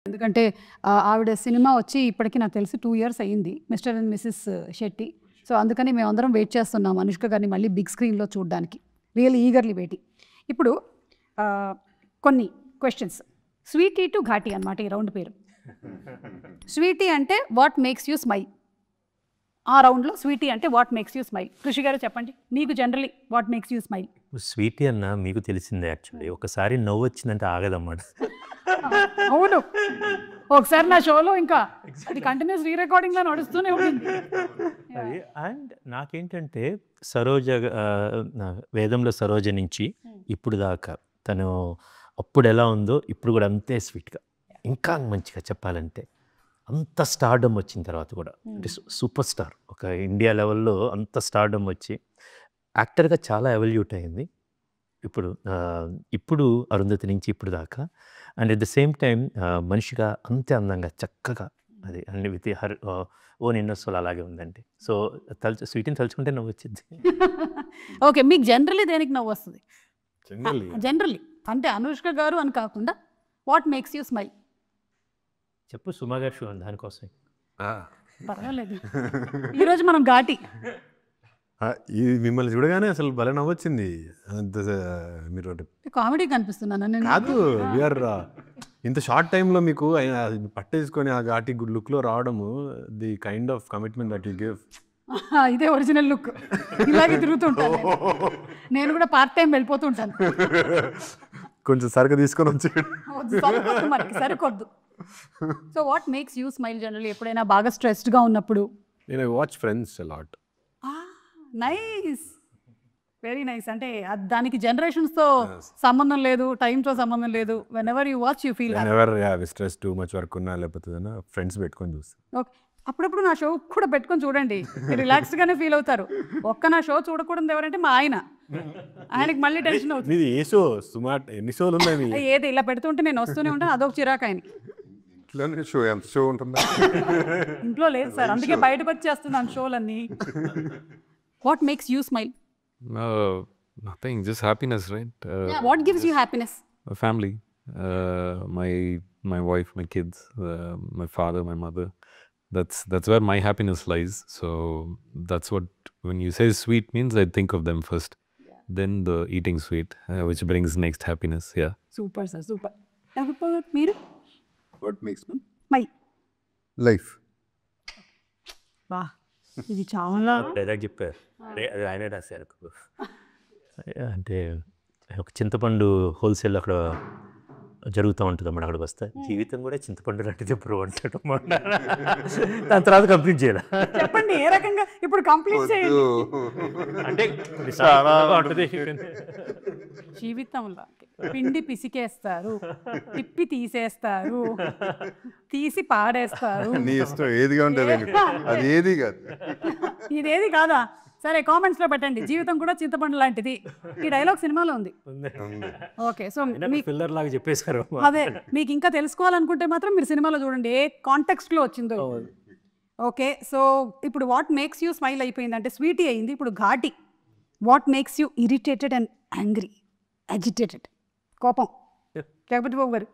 ఎందుకంటే ఆవిడ సినిమా వచ్చి ఇప్పటికి నాకు తెలిసి 2 ఇయర్స్ అయ్యింది, mister and Mrs Shetty. So అందుకని మేమందరం వెయిట్ చేస్తున్నాం అనుష్క గారిని మళ్ళీ బిగ్ స్క్రీన్లో చూడడానికి, రియల్ ఈగర్లీ వెయిటింగ్. ఇప్పుడు కొన్ని క్వశ్చన్స్, స్వీటీ టు ఘాటీ అనమాట ఈ రౌండ్ పేరు. స్వీటీ అంటే వాట్ మేక్స్ యూ స్మైల్, ఆ రౌండ్లో స్వీటీ అంటే వాట్ మేక్స్ యూ స్మైల్. కృషి గారు చెప్పండి, మీకు generally what makes you smile? Sweety అన్న మీకు తెలిసిందే, యాక్చువల్లీ ఒకసారి నవ్వు వచ్చిందంటే ఆగదన్నమాట. అవును, ఒకసారి నా షోలో ఇంకా అది కంటిన్యూస్ రీ రికార్డింగ్లో నడుస్తూనే ఉంటుంది. అది అండ్ నాకేంటంటే సరోజ, వేదంలో సరోజ నుంచి ఇప్పుడు దాకా తను అప్పుడు ఎలా ఉందో ఇప్పుడు కూడా అంతే స్వీట్గా, ఇంకా మంచిగా చెప్పాలంటే అంత స్టార్డమ్ వచ్చిన తర్వాత కూడా అంటే సూపర్ స్టార్, ఒక ఇండియా లెవెల్లో అంత స్టార్డమ్ వచ్చి యాక్టర్గా చాలా ఎవల్యూట్ అయింది ఇప్పుడు అరుంధతి నుంచి ఇప్పుడు దాకా. And at the same time మనిషిగా అంతే అందంగా చక్కగా అది అన్ని విత్ హర్ ఓన్ ఇన్నోసోల్ అలాగే ఉందండి. సో స్వీట్ని తలుచుకుంటే నవ్వు వచ్చింది. ఓకే, మీకు జనరల్లీ దేనికి నవ్వు వస్తుంది? జనరల్లీ అంటే అనుష్క గారు అని కాకుండా వాట్ మేక్స్ యూ స్మైల్ చెప్పు సుమా గారు షో దానికోసం. పర్వాలేదు, ఈరోజు మనం ఘాటి. మిమ్మల్ని చూడగానే అసలు భలే నవ్వొచ్చింది. మీరు కామెడీ కనిపిస్తున్నాను నేను కాదు, వీఆర్ ఇంత షార్ట్ టైంలో మీకు పట్టేసుకొని ఆ ఘాటి లుక్లో రావడము, the kind of commitment that you give. ఇదే ఒరిజినల్ లుక్, ఇలాగే తిరుగుతుంటాను నేను కూడా పార్ట్ టైం వెళ్ళిపోతుంటాను. కొంచెం సరుకు తీసుకొని వచ్చి మనకి సరికొద్దు. So what makes you smile generally ఎప్పుడైనా బాగా స్ట్రెస్డ్గా ఉన్నప్పుడు? నేను watch Friends a lot. Nice, very nice. అంటే దానికి జనరేషన్స్తో సంబంధం లేదు, టైంతో సంబంధం లేదు. Whenever you watch you feel stress too much work ఉన్నా లేకపోతే ఫ్రెండ్స్ పెట్టుకొని చూస్తాను. ఓకే, అప్పుడప్పుడు నా షో కూడా పెట్టుకొని చూడండి, రిలాక్స్డ్గానే ఫీల్ అవుతారు. ఒక్క నా షో చూడకూడదు ఎవరంటే మా ఆయనకి మళ్ళీ టెన్షన్ అవుతుంది. ఇది ఏ షో సుమార్ ఎన్ని షోలు ఉన్నాయి? ఏది ఇలా పెడుతుంటే నేను వస్తూనే ఉంటాను, అదొక చిరాకు ఆయనకి. షో ఎంత షో ఉంటుందా? ఇంట్లో లేదు సార్, అందుకే బయటకు వచ్చేస్తున్నాను షోలన్నీ. What makes you smile? Nothing, just happiness, right? What gives you happiness? Family, my wife, my kids, my father, my mother. That's where my happiness lies. So that's what, when you say sweet means I think of them first. Then the eating sweet, which brings next happiness. Yeah. Super sir, super. Meeru? What makes me? My life. Wow. ఇది చాలా dialogue చెప్పారు, అదే అది ఆయనే రాశారు. అంటే ఒక చింతపండు హోల్సేల్ అక్కడ జరుగుతూ ఉంటుంది అన్నమాట. అక్కడికి వస్తే జీవితం కూడా చింతపండు లాంటిది ఎప్పుడు అంటాడు. దాని తర్వాత కంప్లీట్ చేయాలి. చెప్పండి ఏ రకంగా ఇప్పుడు కంప్లీట్ చేయండి. అంటే జీవితంలో పిండి పిసికేస్తారు, తిప్పి తీసేస్తారు, తీసి పాడేస్తారు. నీ ఇష్టం ఏదిగా ఉంటుంది, అది ఏది కాదు. ఇదేది కాదా? సరే కామెంట్స్లో పెట్టండి, జీవితం కూడా చింతపండు లాంటిది. ఈ డైలాగ్ సినిమాలో ఉంది. ఓకే, సో పిల్లర్ లాగా చెప్పేశారు. అదే మీకు ఇంకా తెలుసుకోవాలనుకుంటే మాత్రం మీరు సినిమాలో చూడండి ఏ కాంటెక్స్ట్లో వచ్చిందో. ఓకే, సో ఇప్పుడు వాట్ మేక్స్ యూ స్మైల్ అయిపోయింది అంటే స్వీటీ అయింది, ఇప్పుడు ఘాటి. What makes you irritated and angry, agitated, కోపం. లేకపోతే బాబు గారు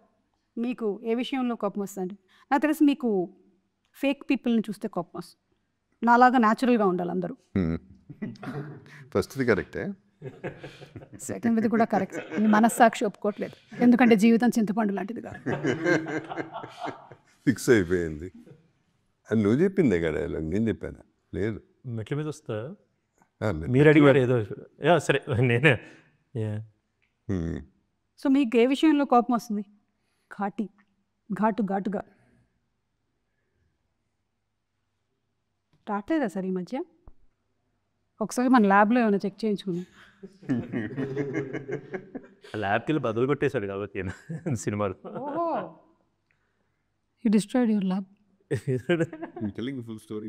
మీకు ఏ విషయంలో కోపం వస్తుంది? నాకు తెలిసి మీకు ఫేక్ పీపుల్ని చూస్తే కోపం వస్తుంది, నాలాగా న్యాచురల్గా ఉండాలి అందరూ. ఫస్ట్ది కరెక్టే, సెకండ్ది కూడా కరెక్ట్. మీ మనస్సాక్షి ఒప్పుకోవట్లేదు, ఎందుకంటే జీవితం చింతపండు లాంటిది కాదు. ఫిక్స్ అయిపోయింది. అది నువ్వు చెప్పిందే కదా, నేను చెప్పాను లేదు. మెట్ల మీద వస్తా మీరు అడిగారు ఏదో, సరే నేనే. సో మీకు ఏ విషయంలో కోపం వస్తుంది? ఘాటుగా రావట్లేదా సార్ ఈ మధ్య? ఒకసారి మన ల్యాబ్లో ఏమైనా చెక్ చేయించుకున్నాం. ల్యాబ్కి వెళ్ళి బదులు కొట్టేశాడు కాబట్టి సినిమాలో. You destroyed your lab. Telling full story.